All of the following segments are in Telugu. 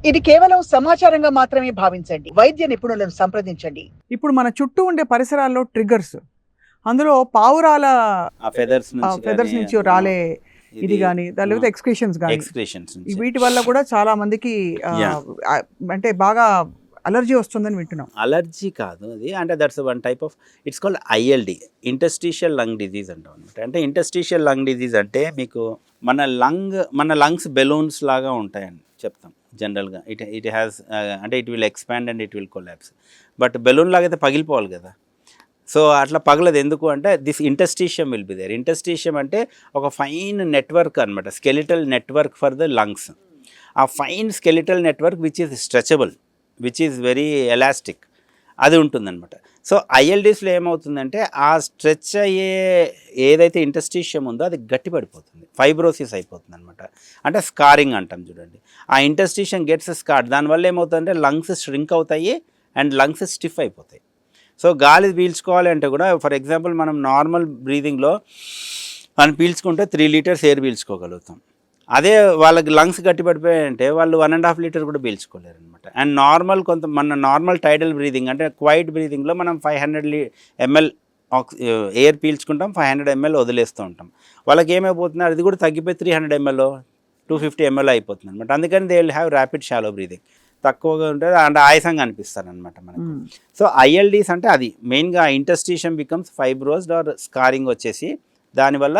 ఇది కేవలం సమాచారంగా మాత్రమే భావించండి. వైద్య నిపుణులను సంప్రదించండి. ఇప్పుడు మన చుట్టూ ఉండే పరిసరాల్లో ట్రిగ్గర్స్, అందులో పావురాల ఆ ఫెదర్స్ ఫెదర్స్ నుంచి రాలే ఇది కానీ లేకపోతే ఎక్స్క్రీషన్స్ కానీ ఎక్స్క్రీషన్స్ వీటి వల్ల కూడా చాలా మందికి అంటే బాగా అలర్జీ వస్తుందని వింటున్నాం. అలర్జీ కాదు అది, అంటే that's one type of, it's called ILD, interstitial lung disease అంటాం అనమాట. అంటే ఇంటర్స్టిషియల్ లంగ్ డిజీజ్ అంటే మీకు మన లంగ్స్ బెలూన్స్ లాగా ఉంటాయని చెప్తాం జనరల్గా. ఇట్ హ్యాస్ అంటే it will expand and it will collapse. But balloon లాగా అయితే పగిలిపోవాలి కదా, సో అట్లా పగలదు. ఎందుకు అంటే this interstitium will be there. Interstitium అంటే ఒక ఫైన్ నెట్వర్క్ అనమాట, skeletal network for the lungs. ఆ fine skeletal network which is stretchable, which is very elastic, అది ఉంటుందన్నమాట. సో ఐఎల్డీస్లో ఏమవుతుందంటే ఆ స్ట్రెచ్ అయ్యే ఏదైతే ఇంటర్స్టిషియం ఉందో అది గట్టిపడిపోతుంది, ఫైబ్రోసిస్ అయిపోతుంది అనమాట. అంటే స్కారింగ్ అంటాం చూడండి. ఆ ఇంటర్స్టిషియం గెట్స్ స్కార్డ్, దానివల్ల ఏమవుతుందంటే లంగ్స్ ష్రింక్ అవుతాయి అండ్ లంగ్స్ స్టిఫ్ అయిపోతాయి. సో గాలి పీల్చుకోవాలి అంటే కూడా, ఫర్ ఎగ్జాంపుల్ మనం నార్మల్ బ్రీదింగ్లో మనం పీల్చుకుంటే 3 లీటర్స్ ఎయిర్ పీల్చుకోగలుగుతాం. అదే వాళ్ళకి లంగ్స్ గట్టిపడిపోయాయంటే వాళ్ళు 1.5 లీటర్ కూడా పీల్చుకోలేరు అనమాట. అండ్ మన నార్మల్ టైడల్ బ్రీదింగ్ అంటే క్వైట్ బ్రీదింగ్లో మనం 500 ml ఎయిర్ పీల్చుకుంటాం, 500 ml వదిలేస్తూ ఉంటాం. వాళ్ళకి ఏమైపోతుంది, అది కూడా తగ్గిపోయి 300 ml 250 ml అయిపోతుంది అనమాట. అందుకని they will have rapid shallow breathing, తక్కువగా ఉంటుంది అంటే ఆయాసంగా అనిపిస్తారు అనమాట మనకు. సో ఐఎల్డీస్ అంటే అది మెయిన్గా ఇంటర్స్టిషియం బికమ్స్ ఫైబ్రోస్డ్ ఆర్ స్కారింగ్ వచ్చేసి దానివల్ల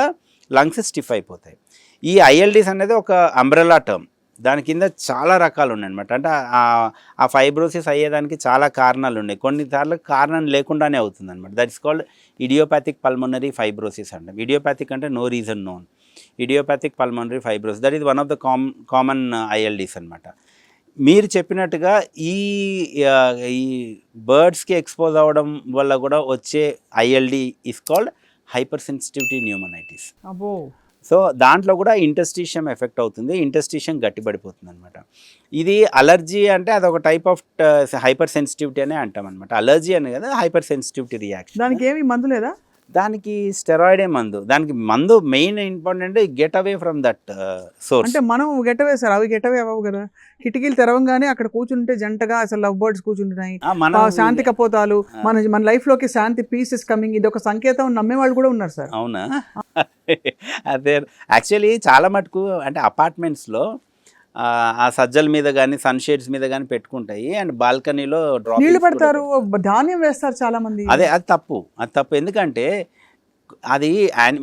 లంగ్స్ స్టిఫ్ అయిపోతాయి. ఈ ఐఎల్డీస్ అనేది ఒక అంబ్రెలా టర్మ్, దాని కింద చాలా రకాలు ఉన్నాయన్నమాట. అంటే ఆ ఫైబ్రోసిస్ అయ్యేదానికి చాలా కారణాలు ఉన్నాయి, కొన్నిసార్లు కారణం లేకుండానే అవుతుంది అనమాట. That is called idiopathic pulmonary fibrosis అంటాం. ఇడియోపాథిక్ అంటే no reason known, idiopathic pulmonary fibrosis, that is one of the common ILDs అనమాట. మీరు చెప్పినట్టుగా ఈ బర్డ్స్కి ఎక్స్పోజ్ అవ్వడం వల్ల కూడా వచ్చే ILD is called hyper sensitivity pneumonitis. So దాంట్లో కూడా ఇంటర్స్టిషియం ఎఫెక్ట్ అవుతుంది, ఇంటర్స్టిషియం గట్టిపడిపోతుంది అనమాట. ఇది అలర్జీ అంటే అదొక టైప్ ఆఫ్ హైపర్ సెన్సిటివిటీ అనే అంటాం అనమాట. అలర్జీ అని కదా హైపర్ సెన్సిటివిటీ రియాక్షన్. దానికి ఏమి మందు లేదా? దానికి స్టెరాయిడే మందు. దానికి మందు main important get away from that source. అంటే మనం గెట్ అవే సార్, అవి గెట్ అవే అవ్వవు కదా. కిటికీలు తెరవంగానే అక్కడ కూర్చుంటే జంటగా అసలు లవ్ బర్డ్స్ కూర్చుంటున్నాయి, శాంతి కపోతాలు, మన లైఫ్ లోకి శాంతి, పీస్ ఇస్ కమింగ్, ఇది ఒక సంకేతం నమ్మే వాళ్ళు కూడా ఉన్నారు సార్. అవునా? అదే యాక్చువల్లీ చాలా మటుకు అంటే అపార్ట్మెంట్స్లో ఆ సజ్జల మీద కానీ సన్షేడ్స్ మీద కానీ పెట్టుకుంటాయి అండ్ బాల్కనీలో నీళ్లు పెడతారు, ధాన్యం వేస్తారు చాలా మంది. అది తప్పు. ఎందుకంటే అది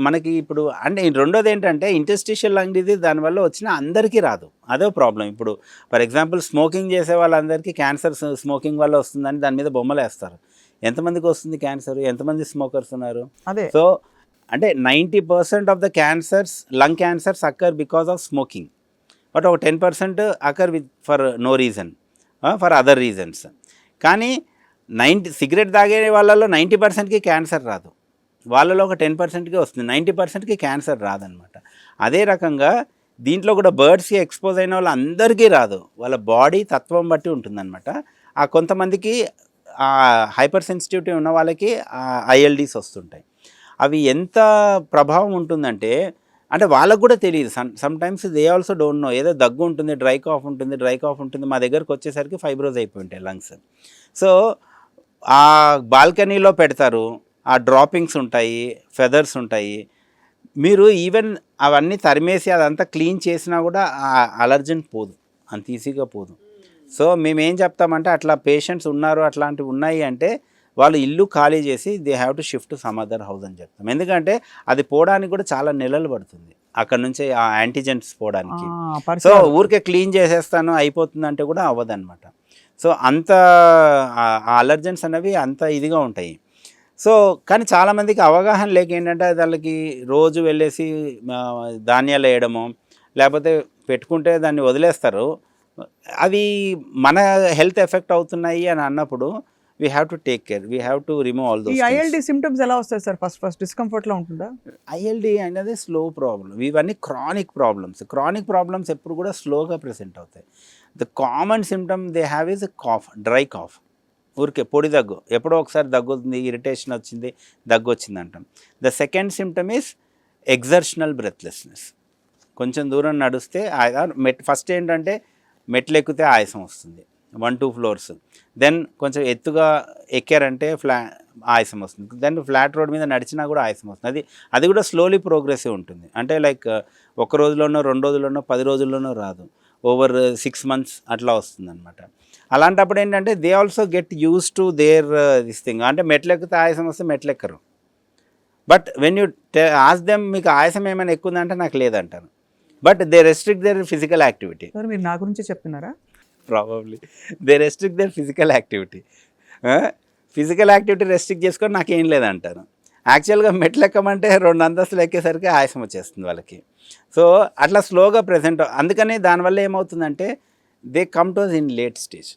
మనకి ఇప్పుడు అంటే రెండోది ఏంటంటే ఇంటర్స్టిషియల్ లంగ్ డిజీజ్ దానివల్ల వచ్చిన అందరికీ రాదు, అదే ప్రాబ్లం. ఇప్పుడు ఫర్ ఎగ్జాంపుల్ స్మోకింగ్ చేసే వాళ్ళందరికీ క్యాన్సర్ స్మోకింగ్ వల్ల వస్తుందని దాని మీద బొమ్మలు వేస్తారు. ఎంతమందికి వస్తుంది క్యాన్సర్, ఎంతమంది స్మోకర్స్ ఉన్నారు? అదే. సో అంటే 90% of the cancers, lung cancers occur because of smoking, but ఒక 10% occur for no reason, for other reasons. కానీ సిగరెట్ తాగే వాళ్ళలో 90%కి క్యాన్సర్ రాదు, వాళ్ళలో ఒక 10%కి వస్తుంది, 90%కి క్యాన్సర్ రాదనమాట. అదే రకంగా దీంట్లో కూడా బర్డ్స్కి ఎక్స్పోజ్ అయిన వాళ్ళు అందరికీ రాదు, వాళ్ళ బాడీ తత్వం బట్టి ఉంటుందన్నమాట. ఆ కొంతమందికి హైపర్ సెన్సిటివిటీ ఉన్న వాళ్ళకి ఐఎల్డీస్ వస్తుంటాయి. అవి ఎంత ప్రభావం ఉంటుందంటే అంటే వాళ్ళకు కూడా తెలియదు. Sometimes they also don't know. ఏదో దగ్గు ఉంటుంది, డ్రై కాఫ్ ఉంటుంది, మా దగ్గరకు వచ్చేసరికి ఫైబ్రోజ్ అయిపోయి ఉంటాయి లంగ్స్. సో ఆ బాల్కనీలో పెడతారు, ఆ డ్రాపింగ్స్ ఉంటాయి, ఫెదర్స్ ఉంటాయి. మీరు ఈవెన్ అవన్నీ తరిమేసి అదంతా క్లీన్ చేసినా కూడా ఆ అలర్జెన్ పోదు, అంత ఈజీగా పోదు. సో మేమేం చెప్తామంటే అట్లా పేషెంట్స్ ఉన్నారు, అట్లాంటివి ఉన్నాయి అంటే వాళ్ళు ఇల్లు ఖాళీ చేసి they have to shift some other house అని చెప్తాం. ఎందుకంటే అది పోవడానికి కూడా చాలా నెలలు పడుతుంది అక్కడ నుంచి ఆ యాంటీజెన్స్ పోవడానికి. సో ఊరికే క్లీన్ చేసేస్తాను అయిపోతుంది అంటే కూడా అవ్వదన్నమాట. సో అంత అలర్జెన్స్ అనేవి అంత ఇదిగా ఉంటాయి. సో కానీ చాలామందికి అవగాహన లేక ఏంటంటే వాళ్ళకి రోజు వెళ్ళేసి ధాన్యాలు వేయడము లేకపోతే పెట్టుకుంటే దాన్ని వదిలేస్తారు. అవి మన హెల్త్ ఎఫెక్ట్ అవుతున్నాయి అని అన్నప్పుడు we have to take care, we have to remove all those ఈ things. ILD symptoms ఎలా వస్తాయి సార్? ఫస్ట్ డిస్కంఫర్ట్ లో ఉంటుందా? ILD అనేది స్లో ప్రాబ్లం, ఇవన్నీ క్రానిక్ ప్రాబ్లమ్స్ ఎప్పుడు కూడా స్లోగా ప్రెసెంట్ అవుతాయి. The common symptom they have is cough, dry cough, ఊరికే పొడి దగ్గు, ఎప్పుడో ఒకసారి దగ్గు వస్తుంది, ఇరిటేషన్ వచ్చింది, దగ్గు వచ్చింది అంటాం. The second symptom is exertional breathlessness, కొంచెం దూరం నడిస్తే ఫస్ట్ ఏంటంటే మెట్లు ఎక్కితే ఆయాసం వస్తుంది 1-2 ఫ్లోర్స్. దెన్ కొంచెం ఎత్తుగా ఎక్కారంటే ఆయాసం వస్తుంది. దెన్ ఫ్లాట్ రోడ్ మీద నడిచినా కూడా ఆయాసం వస్తుంది. అది కూడా స్లోలీ ప్రోగ్రెసివ్ ఉంటుంది. అంటే లైక్ ఒక రోజులోనో 2 రోజుల్లోనో 10 రోజుల్లోనో రాదు, ఓవర్ 6 months అట్లా వస్తుంది అనమాట. అలాంటప్పుడు ఏంటంటే they also get used to their this thing. అంటే మెట్లు ఎక్కితే ఆయాసం వస్తే మెట్లు ఎక్కరు. But when you ask them మీకు ఆయాసం ఏమైనా ఎక్కువ ఉందంటే నాకు లేదంటారు. But they restrict their physical activity. Sir మీరు నా గురించే చెప్తున్నారా? Probably they restrict their physical activity. Physical activity restrict చేసుకొని నాకేం లేదంటారు. యాక్చువల్గా మెట్లు ఎక్కమంటే 2 అంతస్తులు ఎక్కేసరికి ఆయాసం వచ్చేస్తుంది వాళ్ళకి. సో అట్లా స్లోగా ప్రెజెంట్. అందుకని దానివల్ల ఏమవుతుందంటే they come to us in late stage.